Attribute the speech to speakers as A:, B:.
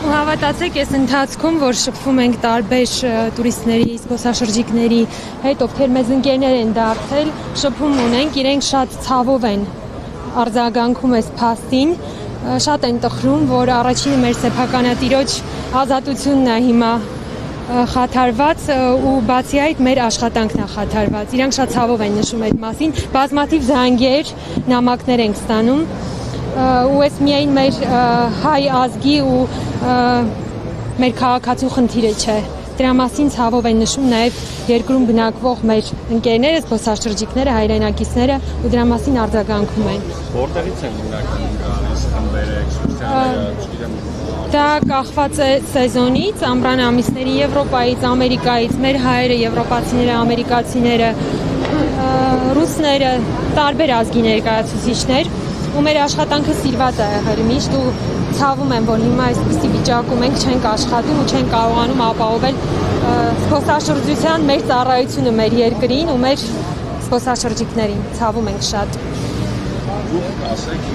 A: Ու հավատացեք, այս ընթացքում, որ շփվում ենք տարբեր տուրիստների, զբոսաշրջիկների հետ, ովքեր մեզ ընկերներ են դարձել, շփում ունենք, իրենք շատ ցավով են արձագանքում այս փաստին, շատ են տխրում, որ առաջինը մեր սեփականատիրոջ ազատությունն է հիմա խաթարված ու բացի այդ մեր աշխատանքն է խաթարված։ Իրանք շատ ցավով են նշում այդ մասին, բազմաթիվ զանգեր, նամակներ ենք ստանում ու այս միայն մեր հայ ազգի ու մեր քաղաքացու խնդիրը չէ։ Դրա մասին ցավով են նշում նաև երկրում բնակվող մեր ընկերները, զբոսաշրջիկները, հայրենակիցները ու դրա մասին արձագանքում են։
B: Որտեղից են հիմնականում գալիս խմբերը, էքսկուրսիաները, չգիտեմ։
A: Դա կախված է սեզոնից, ամռան ամիսների Եվրոպայից, Ամերիկայից, մեր հայերը, եվրոպացիները, ամերիկացիները, ռուսները, տարբեր ազգի ներկայացուցիչներ ու մեր աշխատանքը սիրված է եղել միշտ ու ցավում եմ, որ հիմա այսպիսի վիճակում ենք, չենք աշխատում ու չենք կարողանում ապահովել զբոսաշրջության մեր ծառայությունը մեր երկրին ու մեր զբոսաշրջիկներին։ Ցավում ենք շատ։
B: Ասեք